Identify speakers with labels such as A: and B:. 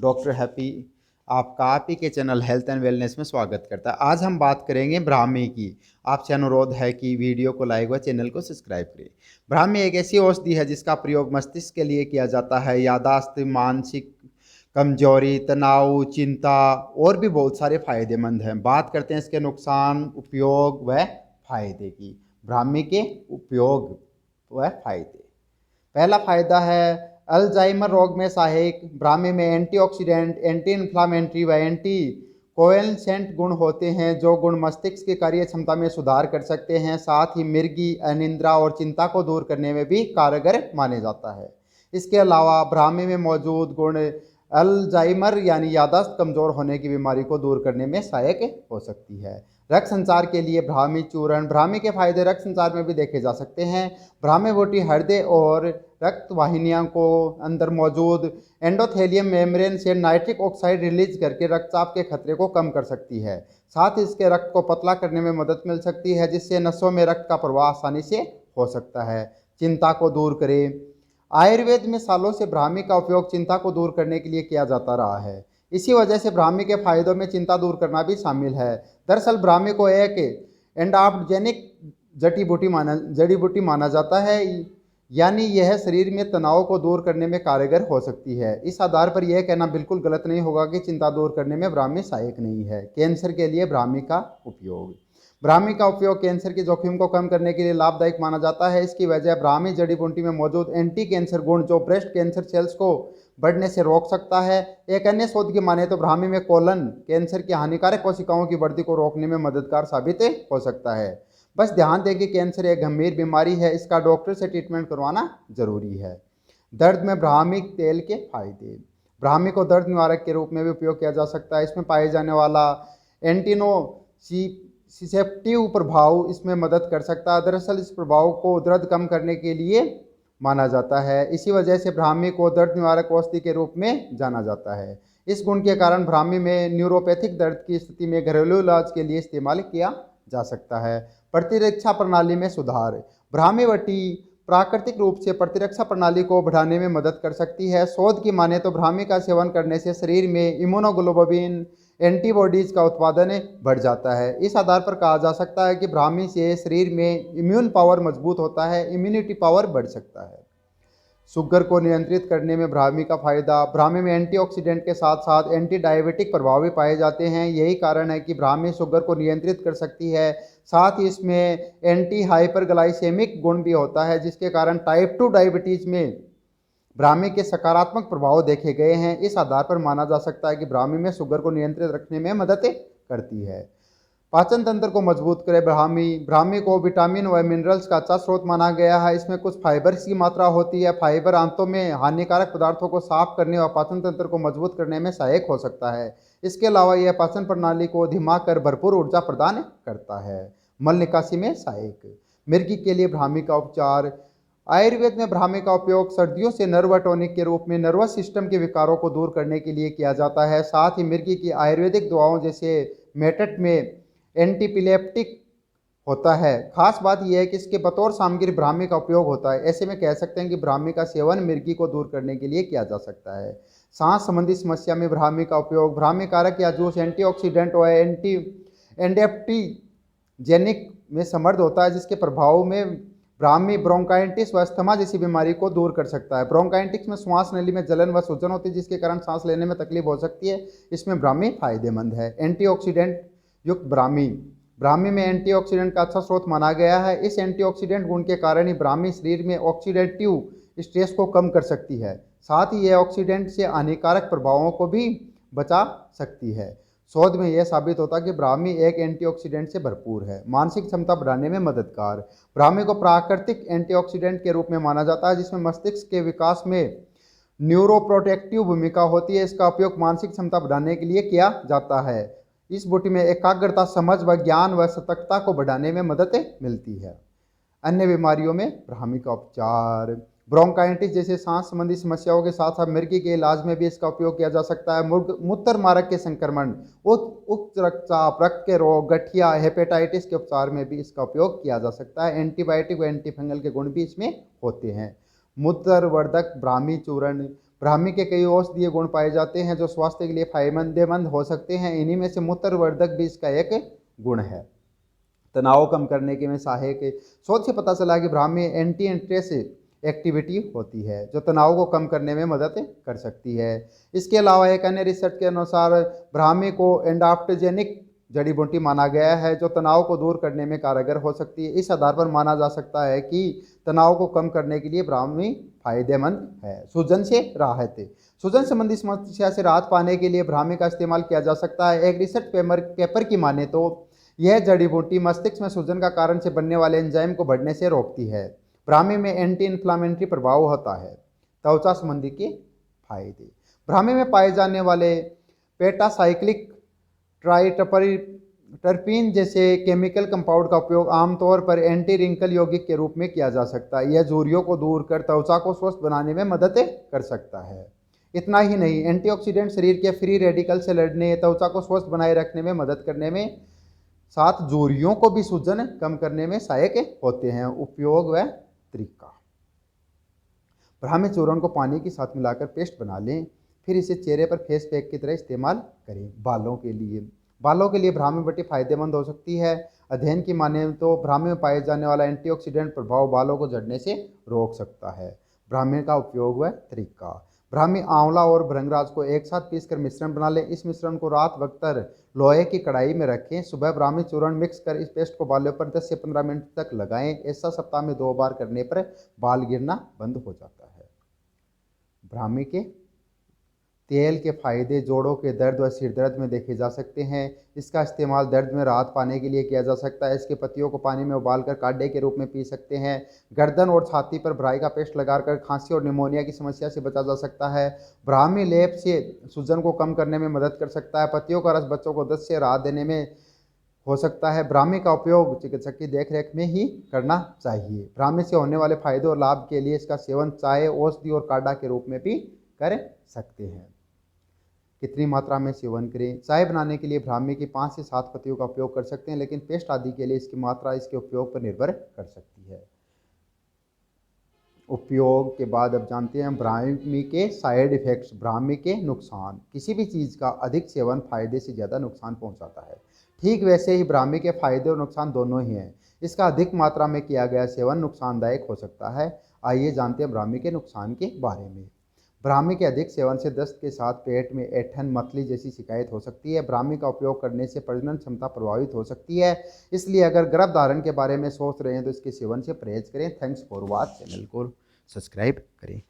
A: Doctor happy आपका आप ही के चैनल हेल्थ एंड वेलनेस में स्वागत करता है। आज हम बात करेंगे ब्राह्मी की। आपसे अनुरोध है कि वीडियो को लाइक व चैनल को सब्सक्राइब करें। ब्राह्मी एक ऐसी औषधि है जिसका प्रयोग मस्तिष्क के लिए किया जाता है। यादाश्त, मानसिक कमजोरी, तनाव, चिंता और भी बहुत सारे फायदेमंद हैं। बात करते हैं इसके नुकसान, उपयोग व फायदे की। ब्राह्मी के उपयोग व फायदे। पहला फायदा है अल्जाइमर रोग में सहायक। ब्राह्मी में एंटीऑक्सीडेंट, एंटी इन्फ्लामेटरी व एंटी कोएगुलेंट गुण होते हैं जो गुण मस्तिष्क की कार्य क्षमता में सुधार कर सकते हैं। साथ ही मिर्गी, अनिद्रा और चिंता को दूर करने में भी कारगर माने जाता है। इसके अलावा ब्राह्मी में मौजूद गुण अल्जाइमर यानी याददाश्त कमजोर होने की बीमारी को दूर करने में सहायक हो सकती है। रक्त संचार के लिए ब्राह्मी चूर्ण। ब्राह्मी के फायदे रक्त संचार में भी देखे जा सकते हैं। ब्राह्मी बूटी हृदय और रक्त वाहिनियों को अंदर मौजूद एंडोथेलियम मेम्ब्रेन से नाइट्रिक ऑक्साइड रिलीज करके रक्तचाप के खतरे को कम कर सकती है। साथ ही इसके रक्त को पतला करने में मदद मिल सकती है जिससे नसों में रक्त का प्रवाह आसानी से हो सकता है। चिंता को दूर करे। आयुर्वेद में सालों से ब्राह्मी का उपयोग चिंता को दूर करने के लिए किया जाता रहा है। इसी वजह से ब्राह्मी के फायदों में चिंता दूर करना भी शामिल है। दरअसल ब्राह्मी को एक एंडाप्टोजेनिक जड़ी बूटी माना जाता है, यानी यह शरीर में तनाव को दूर करने में कारगर हो सकती है। इस आधार पर यह कहना बिल्कुल गलत नहीं होगा कि चिंता दूर करने में ब्राह्मी सहायक नहीं है। कैंसर के लिए ब्राह्मी का उपयोग। ब्राह्मी का उपयोग कैंसर के जोखिम को कम करने के लिए लाभदायक माना जाता है। इसकी वजह ब्राह्मी जड़ी बूटी में मौजूद एंटी कैंसर गुण जो ब्रेस्ट कैंसर सेल्स को बढ़ने से रोक सकता है। एक अन्य शोध की माने तो ब्राह्मी में कोलन कैंसर की हानिकारक कोशिकाओं की वृद्धि को रोकने में मददगार साबित हो सकता है। बस ध्यान दें कि कैंसर एक गंभीर बीमारी है, इसका डॉक्टर से ट्रीटमेंट करवाना जरूरी है। दर्द में ब्राह्मी तेल के फायदे। ब्राह्मी को दर्द निवारक के रूप में भी उपयोग किया जा सकता है। इसमें पाए जाने वाला एंटीनोसिसेप्टिव प्रभाव इसमें मदद कर सकता है। दरअसल इस प्रभाव को दर्द कम करने के लिए माना जाता है। इसी वजह से ब्राह्मी को दर्द निवारक औषधि के रूप में जाना जाता है। इस गुण के कारण ब्राह्मी में न्यूरोपैथिक दर्द की स्थिति में घरेलू इलाज के लिए इस्तेमाल किया जा सकता है। प्रतिरक्षा प्रणाली में सुधार। ब्राह्मी बूटी प्राकृतिक रूप से प्रतिरक्षा प्रणाली को बढ़ाने में मदद कर सकती है। शोध की माने तो ब्राह्मी का सेवन करने से शरीर में इम्यूनोग्लोबुलिन एंटीबॉडीज का उत्पादन बढ़ जाता है। इस आधार पर कहा जा सकता है कि ब्राह्मी से शरीर में इम्यून पावर मजबूत होता है, इम्यूनिटी पावर बढ़ सकता है। शुगर को नियंत्रित करने में ब्राह्मी का फायदा। ब्राह्मी में एंटीऑक्सीडेंट के साथ साथ एंटी डायबिटिक प्रभाव भी पाए जाते हैं। यही कारण है कि ब्राह्मी शुगर को नियंत्रित कर सकती है। साथ ही इसमें एंटी हाइपरग्लाइसेमिक गुण भी होता है जिसके कारण टाइप 2 डायबिटीज में ब्राह्मी के सकारात्मक प्रभाव देखे गए हैं। इस आधार पर माना जा सकता है कि ब्राह्मी में शुगर को नियंत्रित रखने में मदद करती है। पाचन तंत्र को मजबूत करे ब्राह्मी को विटामिन व मिनरल्स का अच्छा स्रोत माना गया है। इसमें कुछ फाइबर्स की मात्रा होती है। फाइबर आंतों में हानिकारक पदार्थों को साफ करने और पाचन तंत्र को मजबूत करने में सहायक हो सकता है। इसके अलावा यह पाचन प्रणाली को धीमा कर भरपूर ऊर्जा प्रदान करता है। मल निकासी में सहायक। मिर्गी के लिए ब्राह्मी का उपचार। आयुर्वेद में ब्राह्मी का उपयोग सर्दियों से नर्व टॉनिक के रूप में नर्वस सिस्टम के विकारों को दूर करने के लिए किया जाता है। साथ ही मिर्गी की आयुर्वेदिक दवाओं जैसे मेटट में एंटीपिलेप्टिक होता है। खास बात यह है कि इसके बतौर सामग्री ब्राह्मी का उपयोग होता है। ऐसे में कह सकते हैं कि ब्राह्मी का सेवन मिर्गी को दूर करने के लिए किया जा सकता है। सांस संबंधी समस्या में ब्राह्मी का उपयोग। ब्राह्मी कारक या जूस एंटीऑक्सीडेंट और एंडेप्टीजेनिक में समृद्ध होता है जिसके प्रभाव में ब्राह्मी ब्रोंकाइटिस व अस्थमा जैसी बीमारी को दूर कर सकता है। ब्रोंकाइटिस में श्वास नली में जलन व सूजन होती है जिसके कारण सांस लेने में तकलीफ हो सकती है। इसमें ब्राह्मी फायदेमंद है। एंटीऑक्सीडेंट युक्त ब्राह्मी में एंटीऑक्सीडेंट का अच्छा स्रोत माना गया है। इस एंटीऑक्सीडेंट गुण के कारण ही ब्राह्मी शरीर में ऑक्सीडेटिव स्ट्रेस को कम कर सकती है। साथ ही यह ऑक्सीडेंट से हानिकारक प्रभावों को भी बचा सकती है। शोध में यह साबित होता है कि ब्राह्मी एक एंटीऑक्सीडेंट से भरपूर है। मानसिक क्षमता बढ़ाने में मददगार। ब्राह्मी को प्राकृतिक एंटीऑक्सीडेंट के रूप में माना जाता है जिसमें मस्तिष्क के विकास में न्यूरोप्रोटेक्टिव भूमिका होती है। इसका उपयोग मानसिक क्षमता बढ़ाने के लिए किया जाता है। इस बूटी में एकाग्रता, समझ व ज्ञान व सतर्कता को बढ़ाने में मदद मिलती है। अन्य बीमारियों में ब्राह्मी का उपचार। ब्रोंकाइटिस जैसे सांस संबंधी समस्याओं के साथ साथ मिर्गी के इलाज में भी इसका उपयोग किया जा सकता है। मूत्र मार्ग के संक्रमण, उच्च रक्तचाप, रक्त के रोग, गठिया, हेपेटाइटिस के उपचार में भी इसका उपयोग किया जा सकता है। एंटीबायोटिक व एंटीफंगल के गुण भी इसमें होते हैं। मूत्रवर्धक ब्राह्मी चूर्ण। ब्राह्मी के कई औषधीय गुण पाए जाते हैं जो स्वास्थ्य के लिए फायदेमंद हो सकते हैं। इन्हीं में से मूत्रवर्धक भी इसका एक गुण है। तनाव कम करने के में सहायक है। शोध से पता चला कि ब्राह्मी एंटी इंट्रेस एक्टिविटी होती है जो तनाव को कम करने में मदद कर सकती है। इसके अलावा एक अन्य रिसर्च के अनुसार ब्राह्मी को एंडाप्टोजेनिक जड़ी बूटी माना गया है जो तनाव को दूर करने में कारगर हो सकती है। इस आधार पर माना जा सकता है कि तनाव को कम करने के लिए ब्राह्मी फायदेमंद है। सूजन से राहत। सूजन संबंधी समस्या से राहत पाने के लिए ब्राह्मी का इस्तेमाल किया जा सकता है। एक रिसर्च पेपर की माने तो यह जड़ी बूटी मस्तिष्क में सूजन का कारण से बनने वाले एंजाइम को बढ़ने से रोकती है। ब्राह्मी में एंटी इन्फ्लामेटरी प्रभाव होता है। त्वचा संबंधी के फायदे। ब्राह्मी में पाए जाने वाले पेटासाइक्लिक ट्राइटरपीन जैसे केमिकल कंपाउंड का उपयोग आमतौर पर एंटी रिंकल यौगिक के रूप में किया जा सकता है। यह झुर्रियों को दूर कर त्वचा को स्वस्थ बनाने में मदद कर सकता है। इतना ही नहीं, एंटीऑक्सीडेंट शरीर के फ्री रेडिकल से लड़ने, त्वचा को स्वस्थ बनाए रखने में मदद करने में साथ झुर्रियों को भी सूजन कम करने में सहायक होते हैं। उपयोग व तरीका। ब्राह्मी चूर्ण को पानी के साथ मिलाकर पेस्ट बना लें, फिर इसे चेहरे पर फेस पैक की तरह इस्तेमाल करें। बालों के लिए ब्राह्मी बटी फायदेमंद हो सकती है। अध्ययन की माने तो ब्राह्मी में पाए जाने वाला एंटीऑक्सीडेंट प्रभाव बालों को झड़ने से रोक सकता है। ब्राह्मी का उपयोग व तरीका। ब्राह्मी, आंवला और भृंगराज को एक साथ पीसकर मिश्रण बना लें। इस मिश्रण को रात वक्त लोहे की कढ़ाई में रखें। सुबह ब्राह्मी चूर्ण मिक्स कर इस पेस्ट को बालों पर 10 से 15 मिनट तक लगाएं। ऐसा सप्ताह में 2 बार करने पर बाल गिरना बंद हो जाता है। ब्राह्मी के तेल के फायदे जोड़ों के दर्द व सिर दर्द में देखे जा सकते हैं। इसका इस्तेमाल दर्द में राहत पाने के लिए किया जा सकता है। इसके पत्तियों को पानी में उबालकर काढ़े के रूप में पी सकते हैं। गर्दन और छाती पर ब्राई का पेस्ट लगाकर खांसी और निमोनिया की समस्या से बचा जा सकता है। ब्राह्मी लेप से सूजन को कम करने में मदद कर सकता है। पत्तियों का रस बच्चों को दस्त से राहत देने में हो सकता है। ब्राह्मी का उपयोग चिकित्सक की देखरेख में ही करना चाहिए। ब्राह्मी से होने वाले फायदे और लाभ के लिए इसका सेवन चाय, औषधि और काढ़ा के रूप में भी कर सकते हैं। कितनी मात्रा में सेवन करें? चाय बनाने के लिए ब्राह्मी की 5 से 7 पत्तियों का उपयोग कर सकते हैं, लेकिन पेस्ट आदि के लिए इसकी मात्रा इसके उपयोग पर निर्भर कर सकती है। उपयोग के बाद अब जानते हैं ब्राह्मी के साइड इफ़ेक्ट्स। ब्राह्मी के नुकसान। किसी भी चीज़ का अधिक सेवन फायदे से ज़्यादा नुकसान पहुंचाता है। ठीक वैसे ही ब्राह्मी के फायदे और नुकसान दोनों ही हैं। इसका अधिक मात्रा में किया गया सेवन नुकसानदायक हो सकता है। आइए जानते हैं ब्राह्मी के नुकसान के बारे में। ब्राह्मी के अधिक सेवन से दस्त के साथ पेट में ऐंठन, मतली जैसी शिकायत हो सकती है। ब्राह्मी का उपयोग करने से प्रजनन क्षमता प्रभावित हो सकती है। इसलिए अगर गर्भधारण के बारे में सोच रहे हैं तो इसके सेवन से परहेज करें। Thanks for watch. चैनल को सब्सक्राइब करें।